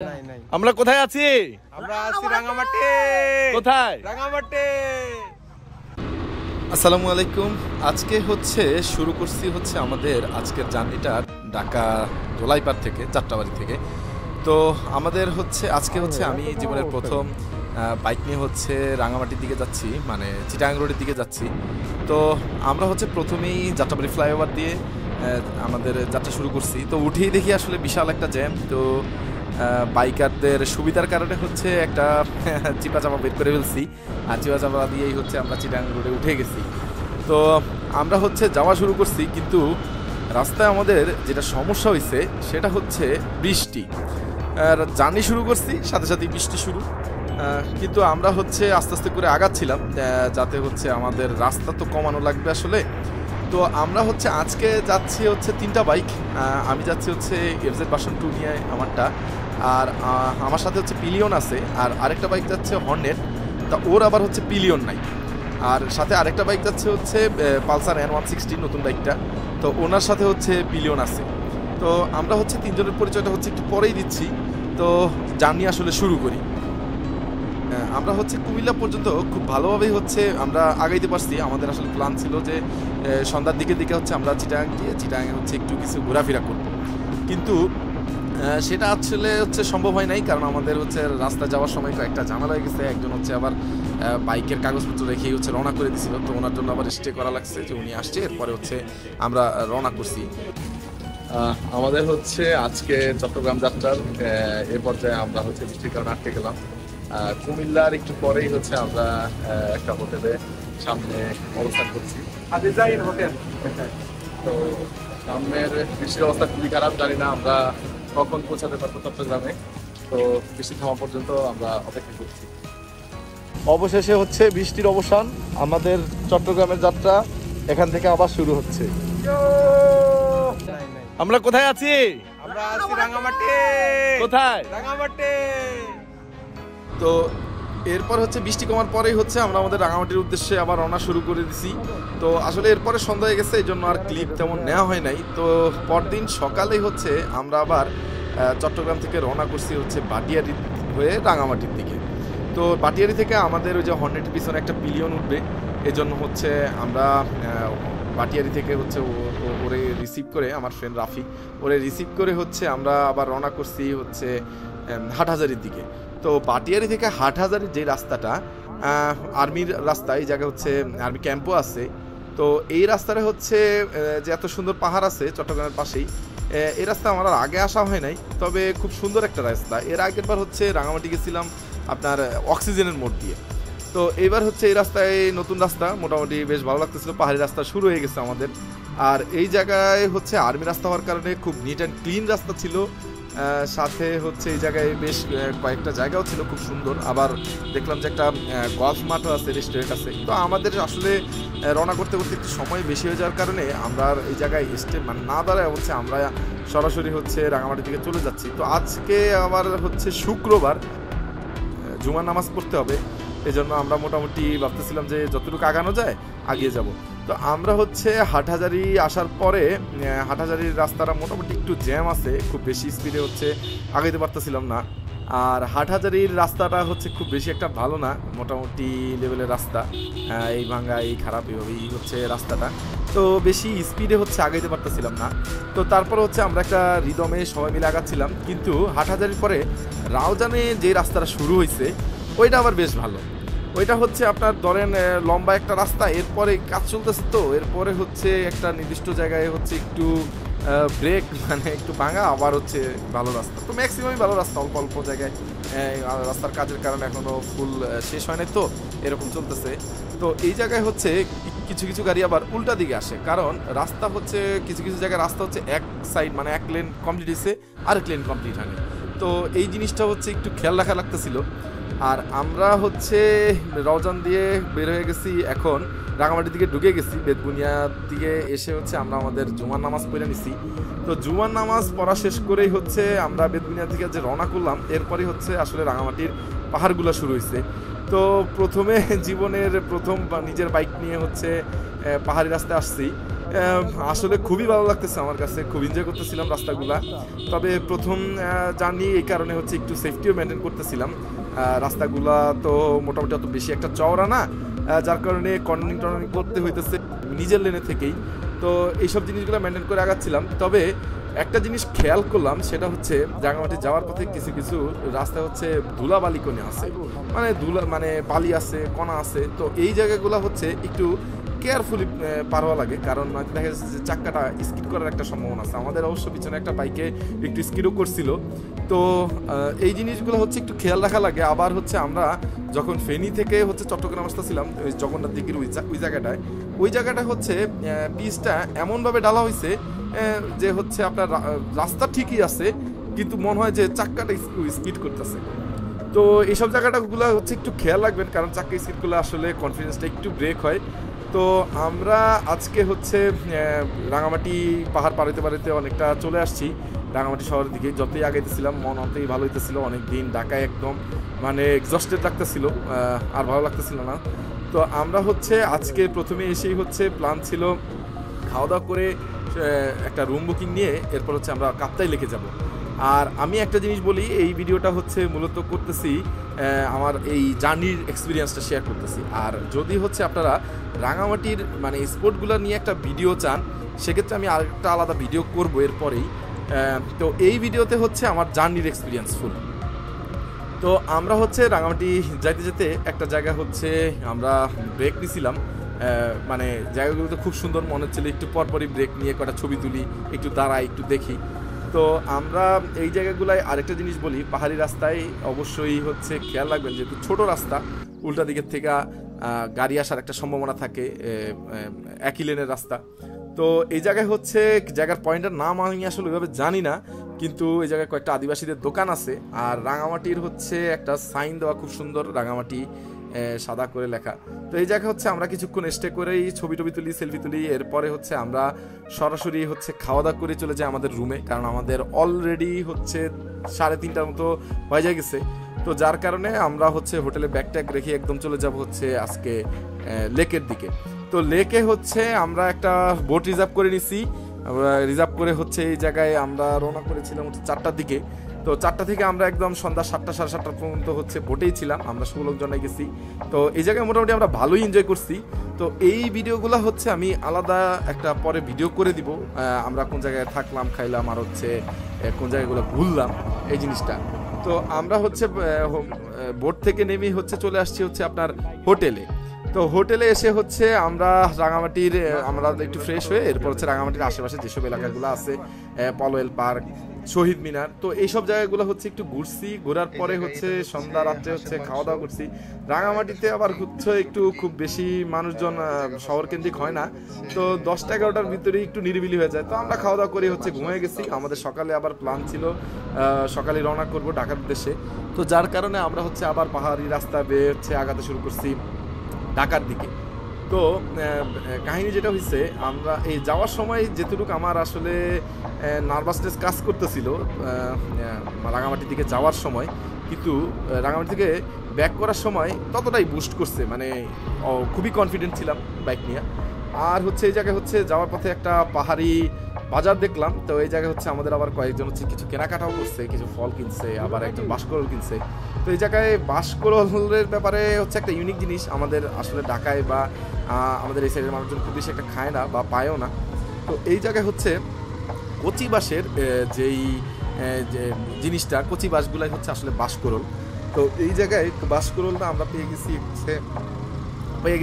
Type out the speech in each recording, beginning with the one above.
আমরা কোথায় আছি? আমরা আছি রাঙ্গামাটি। কোথায়? রাঙ্গামাটি। আসসালামু আলাইকুম। আজকে শুরু করছি আমাদের আজকের জার্নিটা ঢাকা দোলাইপাড় থেকে, যাত্রাবাড়ি থেকে। তো আমাদের আজকে আমি জীবনের প্রথম বাইক নিয়ে রাঙ্গামাটির দিকে যাচ্ছি, মানে চিটাগাং রোডের দিকে যাচ্ছি। তো আমরা প্রথমেই যাত্রাবাড়ি ফ্লাইওভার দিয়ে আমাদের যাত্রা শুরু করছি। তো উঠেই দেখি আসলে বিশাল একটা জ্যাম। তো বাইকারদের সুবিধার কারণে একটা চিপা চাপা বের করে ফেলছি, আর চিপা চাপা দিয়েই আমরা চিটাগাং রোডে উঠে গেছি। তো আমরা যাওয়া শুরু করছি, কিন্তু রাস্তায় আমাদের যেটা সমস্যা হয়েছে সেটা বৃষ্টি। আর জার্নি শুরু করছি, সাথে সাথে বৃষ্টি শুরু। কিন্তু আমরা আস্তে আস্তে করে আগাচ্ছিলাম, যাতে আমাদের রাস্তা তো কমানো লাগবে আসলে। তো আমরা আজকে যাচ্ছি তিনটা বাইক। আমি যাচ্ছি এফজেড ভার্সন 2 নিয়ে আমারটা, আর আমার সাথে পিলিয়ন আছে, আর আরেকটা বাইক যাচ্ছে হর্নেট। তা ওর আবার পিলিয়ন নাই। আর সাথে আরেকটা বাইক যাচ্ছে পালসার N160 নতুন বাইকটা, তো ওনার সাথে পিলিয়ন আছে। তো আমরা তিনজনের পরিচয়টা একটু পরেই দিচ্ছি। তো জার্নি আসলে শুরু করি। আমরা কুমিল্লা পর্যন্ত খুব ভালোভাবেই আমরা আগাইতে পারছি। আমাদের আসলে প্ল্যান ছিল যে সন্ধ্যার দিকে আমরা চিটাগাং গিয়ে চিটাগাংয়ে একটু কিছু ঘোরাফেরা করব, কিন্তু সেটা আসলে সম্ভব হয় নাই। কারণ আমাদের রাস্তা যাওয়ার সময় একটা ঝামেলা হয়ে গেছে। একজন আবার বাইকের কাগজপত্র রেখেই রওনা করে দিয়েছিল, তো ওনার জন্য আবার স্টে করা লাগছে, যে উনি আসছে। এরপরে আমরা রওনা করছি। আমাদের আজকে চট্টগ্রাম যাত্রার এ পর্যায়ে আমরা বৃষ্টির কারণে আটকে গেলাম। কুমিল্লার একটু পরেই আমরা একটা হোটেলে সামনে অবস্থান করছি। হোটেল। তো সামনের বৃষ্টির অবস্থা খুবই খারাপ, জানি না আমরা কখন পৌঁছাতে পারবো চট্টগ্রামে। তো বৃষ্টি থামা পর্যন্ত আমরা অপেক্ষা করছি। অবশেষে বৃষ্টির অবসান, আমাদের চট্টগ্রামের যাত্রা এখান থেকে আবার শুরু হচ্ছে। আমরা কোথায় আছি? আমরা আছি রাঙ্গামাটি। কোথায়? রাঙ্গামাটি। তো এরপর বৃষ্টি কমার পরেই আমরা আমাদের রাঙ্গামাটির উদ্দেশ্যে আবার রওনা শুরু করে দিছি। তো আসলে এরপরে সন্ধ্যা হয়ে গেছে, এই জন্য আর ক্লিপ তেমন নেওয়া হয় নাই। তো পরদিন সকালেই আমরা আবার চট্টগ্রাম থেকে রওনা করছি বাটিয়ারি হয়ে রাঙ্গামাটির দিকে। তো বাটিয়ারি থেকে আমাদের ওই যে হর্নেটের পিছনে একটা পিলিয়ন উঠবে, এই জন্য আমরা বাটিয়ারি থেকে ওরে রিসিভ করে, আমার ফ্রেন্ড রাফি ওরে রিসিভ করে আমরা আবার রওনা করছি হাটহাজারির দিকে। তো বাটিয়ারি থেকে হাটহাজারির যে রাস্তাটা আর্মির রাস্তা, এই জায়গায় আর্মি ক্যাম্পও আছে। তো এই রাস্তাটা যে এত সুন্দর পাহাড় আছে চট্টগ্রামের পাশেই, এই রাস্তা আমার আগে আসা হয় নাই, তবে খুব সুন্দর একটা রাস্তা। এর আগের বার রাঙামাটি গেছিলাম আপনার অক্সিজেনের মোড় দিয়ে। তো এইবার এই রাস্তায় নতুন রাস্তা, মোটামুটি বেশ ভালো লাগতেছিল। পাহাড়ি রাস্তা শুরু হয়ে গেছে আমাদের। আর এই জায়গায় আর্মি রাস্তা হওয়ার কারণে খুব নিট অ্যান্ড ক্লিন রাস্তা ছিল। সাথে এই জায়গায় বেশ কয়েকটা জায়গাও ছিল খুব সুন্দর। আবার দেখলাম যে একটা গলফ মাঠও আছে, রেস্টুরেন্ট আছে। তো আমাদের আসলে রওনা করতে করতে একটু সময় বেশি হয়ে যাওয়ার কারণে আমরা এই জায়গায় না দাঁড়ায় আমরা সরাসরি রাঙামাটির দিকে চলে যাচ্ছি। তো আজকে আবার শুক্রবার, জুমার নামাজ পড়তে হবে, এজন্য আমরা মোটামুটি ভাবতেছিলাম যে যতটুকু আগানো যায় আগিয়ে যাব। তো আমরা হাটহাজারি আসার পরে হাটহাজারির রাস্তাটা মোটামুটি একটু জ্যাম আছে, খুব বেশি স্পিডে আগাইতে পারতেছিলাম না। আর হাটহাজারির রাস্তাটা খুব বেশি একটা ভালো না, মোটামুটি লেভেলের রাস্তা, এই ভাঙ্গা এই খারাপ এইভাবেই রাস্তাটা। তো বেশি স্পিডে আগাইতে পারতেছিলাম না। তো তারপর আমরা একটা রিদমে সবাই মিলে আগাচ্ছিলাম। কিন্তু হাটহাজারির পরে রাউজানে যে রাস্তাটা শুরু হয়েছে ওইটা আবার বেশ ভালো। ওইটা আপনার ধরেন লম্বা একটা রাস্তা, এরপরে কাজ চলতেছে। তো এরপরে একটা নির্দিষ্ট জায়গায় একটু ব্রেক, মানে একটু ভাঙা, আবার ভালো রাস্তা। তো ম্যাক্সিমামই ভালো রাস্তা, অল্প অল্প জায়গায় রাস্তার কাজের কারণে এখনো ফুল শেষ হয় নাই, তো এরকম চলতেছে। তো এই জায়গায় কিছু কিছু গাড়ি আবার উল্টা দিকে আসে, কারণ রাস্তা কিছু কিছু জায়গায় রাস্তা এক সাইড, মানে এক লেন কমপ্লিট হয়েছে, আরেক লেন কমপ্লিট হয়নি। তো এই জিনিসটা একটু খেয়াল রাখা লাগতেছিল। আর আমরা রওজান দিয়ে বের হয়ে গেছি, এখন রাঙামাটির দিকে ঢুকে গেছি। বেদবুনিয়ার দিকে এসে আমরা আমাদের জুমার নামাজ পড়ে নিছি। তো জুমার নামাজ পড়া শেষ করেই আমরা বেদবুনিয়া থেকে যে রওনা করলাম, এরপরই আসলে রাঙামাটির পাহাড়গুলো শুরু হয়েছে। তো প্রথমে জীবনের প্রথম নিজের বাইক নিয়ে পাহাড়ি রাস্তায় আসছি। আসলে খুবই ভালো লাগতেছে আমার কাছে, খুব এনজয় করতেছিলাম রাস্তাগুলা। তবে প্রথম জার্নি এই কারণে হচ্ছে একটু সেফটিও মেনটেন করতেছিলাম। রাস্তাগুলা তো মোটামুটি অত বেশি একটা চওড়া না, যার কারণে কর্নারিং টর্নারিং করতে হইতেছে নিজের লেনে থেকেই। তো এইসব জিনিসগুলো মেনটেন করে আগাচ্ছিলাম। তবে একটা জিনিস খেয়াল করলাম, সেটা হচ্ছে রাঙামাটি যাওয়ার পথে কিছু কিছু রাস্তা হচ্ছে ধুলাবালি কোণে আছে, মানে বালি আছে, কণা আছে। তো এই জায়গাগুলো হচ্ছে একটু কেয়ারফুলি পার হওয়া লাগে, কারণ দেখা যাচ্ছে যে চাক্কাটা স্কিড করার একটা সম্ভাবনা আছে। আমাদের অবশ্য পিছনে একটা বাইকে একটু স্কিডও করছিল। তো এই জিনিসগুলো হচ্ছে একটু খেয়াল রাখা লাগে। আবার হচ্ছে আমরা যখন ফেনী থেকে হচ্ছে চট্টগ্রাম আসতেছিলাম ওই জগন্নাথ দিঘির ওই জায়গাটায় হচ্ছে পিচটা এমনভাবে ডালা হয়েছে যে হচ্ছে আপনার রাস্তা ঠিকই আছে, কিন্তু মনে হয় যে চাক্কাটা স্পিড করতেছে। তো এইসব জায়গাটাগুলো হচ্ছে একটু খেয়াল রাখবেন, কারণ চাক্কা স্পিড করলে আসলে কনফিডেন্সটা একটু ব্রেক হয়। তো আমরা আজকে হচ্ছে রাঙামাটি পাহাড় পাড়াইতে অনেকটা চলে আসছি রাঙামাটি শহরের দিকে। যতই আগাইতেছিলাম মন অতই ভালো হইতেছিল। অনেক দিন ঢাকায় একদম মানে এক্সস্টেড লাগতেছিল, আর ভালো লাগতেছিল না। তো আমরা হচ্ছে আজকে প্রথমে এসেই হচ্ছে প্ল্যান ছিল খাওয়া দাওয়া করে একটা রুম বুকিং নিয়ে এরপর হচ্ছে আমরা কাপ্তাই লেকে যাব। আর আমি একটা জিনিস বলি, এই ভিডিওটা হচ্ছে মূলত করতেছি আমার এই জার্নির এক্সপিরিয়েন্সটা শেয়ার করতেছি। আর যদি হচ্ছে আপনারা রাঙামাটির মানে স্পোর্টগুলো নিয়ে একটা ভিডিও চান, সেক্ষেত্রে আমি আরেকটা আলাদা ভিডিও করব এরপরেই। তো এই ভিডিওতে হচ্ছে আমার জার্নির এক্সপিরিয়েন্স ফুল। তো আমরা হচ্ছে রাঙামাটি যাইতে যেতে একটা জায়গা হচ্ছে আমরা ব্রেক নিছিলাম, মানে জায়গাগুলো তো খুব সুন্দর মনে হচ্ছিল। একটু পরপরই ব্রেক নিয়ে কটা ছবি তুলি, একটু দাঁড়াই, একটু দেখি। তো আমরা এই জায়গাগুলায় আরেকটা জিনিস বলি, পাহাড়ি রাস্তায় অবশ্যই হচ্ছে খেয়াল রাখবেন, যেহেতু ছোট রাস্তা, উল্টা দিকের থেকে গাড়ি আসার একটা সম্ভাবনা থাকে, একই লেনের রাস্তা। তো এই জায়গায় হচ্ছে জায়গার পয়েন্টের নাম আমি আসলে ওইভাবে জানি না, কিন্তু এই জায়গায় কয়েকটা আদিবাসীদের দোকান আছে। আর রাঙামাটির হচ্ছে একটা সাইন দেওয়া খুব সুন্দর, রাঙামাটি সাদা করে লেখা। তো এই জায়গা হচ্ছে আমরা কিছুক্ষণ স্টে করেই ছবি তুলি, সেলফি তুলি। এরপরে হচ্ছে আমরা সরাসরি হচ্ছে খাওয়া দাওয়া করে চলে যাই আমাদের রুমে, কারণ আমাদের অলরেডি হচ্ছে 3:30টার মতো হয়ে গেছে। তো যার কারণে আমরা হচ্ছে হোটেলে ব্যাগ ট্যাগ রেখে একদম চলে যাব হচ্ছে আজকে লেকের দিকে। তো লেকে হচ্ছে আমরা একটা বোট রিজার্ভ করে নিছি। রিজার্ভ করে হচ্ছে এই জায়গায় আমরা রওনা করেছিলাম হচ্ছে 4টার দিকে। তো 4টা থেকে আমরা একদম সন্ধ্যা 7টা সাড়ে 7টা পর্যন্ত হচ্ছে বোটেই ছিলাম। আমরা 16 জনে গেছি। তো এই জায়গায় মোটামুটি আমরা ভালোই এনজয় করছি। তো এই ভিডিওগুলো হচ্ছে আমি আলাদা একটা পরে ভিডিও করে দিব, আমরা কোন জায়গায় থাকলাম, খাইলাম, আর হচ্ছে কোন জায়গাগুলো ঘুরলাম এই জিনিসটা। তো আমরা হচ্ছে বোট থেকে নেমেই হচ্ছে চলে আসছি হচ্ছে আপনার হোটেলে। তো হোটেলে এসে হচ্ছে আমরা রাঙামাটির আমরা একটু ফ্রেশ হয়ে এরপর হচ্ছে রাঙামাটির আশেপাশে যেসব এলাকাগুলো আছে, পলোয়েল পার্ক, শহীদ মিনার, তো এইসব জায়গাগুলো হচ্ছে একটু ঘুরছি। ঘোরার পরে হচ্ছে সন্ধ্যা রাত্রে হচ্ছে খাওয়া দাওয়া করছি। রাঙামাটিতে আবার হচ্ছে একটু খুব বেশি মানুষজন শহর কেন্দ্রিক হয় না, তো 10টা-11টার ভিতরে একটু নিরিবিলি হয়ে যায়। তো আমরা খাওয়া দাওয়া করে হচ্ছে ঘুমিয়ে গেছি। আমাদের সকালে আবার প্ল্যান ছিল সকালে রওনা করবো ঢাকার উদ্দেশ্যে। তো যার কারণে আমরা হচ্ছে আবার পাহাড়ি রাস্তা বেয়ে হচ্ছে আগাতে শুরু করছি ঢাকার দিকে। তো কাহিনী যেটা হয়েছে, আমরা এই যাওয়ার সময় যেটুকু আমার আসলে নার্ভাসনেস কাজ করতেছিল রাঙামাটির দিকে যাওয়ার সময়, কিন্তু রাঙামাটি থেকে ব্যাক করার সময় ততটাই বুস্ট করছে, মানে খুবই কনফিডেন্ট ছিলাম বাইক নিয়ে। আর হচ্ছে এই জায়গায় হচ্ছে যাওয়ার পথে একটা পাহাড়ি বাজার দেখলাম। তো এই জায়গায় হচ্ছে আমাদের আবার কয়েকজন হচ্ছে কিছু কেনাকাটাও করছে, কিছু ফল কিনছে, আবার একজন বাঁশকরল কিনছে। তো এই জায়গায় বাঁশকরলের ব্যাপারে হচ্ছে একটা ইউনিক জিনিস, আমাদের আসলে ঢাকায় বা আমাদের এই সাইডের মানুষজন খুব বেশি একটা খায় না বা পায়ও না। তো এই জায়গায় হচ্ছে কচি বাঁশের যেই যে জিনিসটা, কচি বাঁশগুলাই হচ্ছে আসলে বাঁশকরল। তো এই জায়গায় বাঁশকরলটা আমরা পেয়ে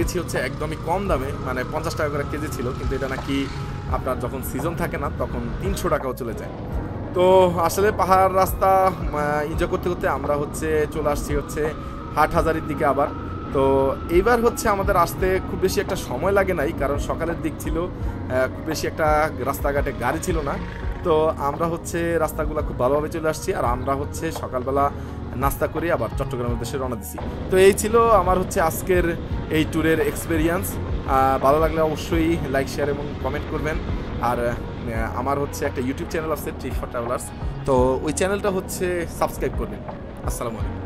গেছি হচ্ছে একদমই কম দামে, মানে 50 টাকা করে কেজি ছিল, কিন্তু এটা নাকি আপনার যখন সিজন থাকে না তখন 300 টাকাও চলে যায়। তো আসলে পাহাড় রাস্তা এনজয় করতে করতে আমরা হচ্ছে চলে আসছি হচ্ছে হাটহাজারির দিকে আবার। তো এইবার হচ্ছে আমাদের আসতে খুব বেশি একটা সময় লাগে নাই, কারণ সকালের দিক ছিল, খুব বেশি একটা রাস্তাঘাটে গাড়ি ছিল না। তো আমরা হচ্ছে রাস্তাগুলো খুব ভালোভাবে চলে আসছি। আর আমরা হচ্ছে সকালবেলা নাস্তা করে আবার চট্টগ্রামের উদ্দেশ্যে রওনা দিছি। তো এই ছিল আমার হচ্ছে আজকের এই ট্যুরের এক্সপেরিয়েন্স। ভালো লাগলে অবশ্যই লাইক, শেয়ার এবং কমেন্ট করবেন। আর আমার হচ্ছে একটা ইউটিউব চ্যানেল আছে, ট্রিপ ফর ট্রাভেলার্স, তো ওই চ্যানেলটা হচ্ছে সাবস্ক্রাইব করবেন। আসসালামু আলাইকুম।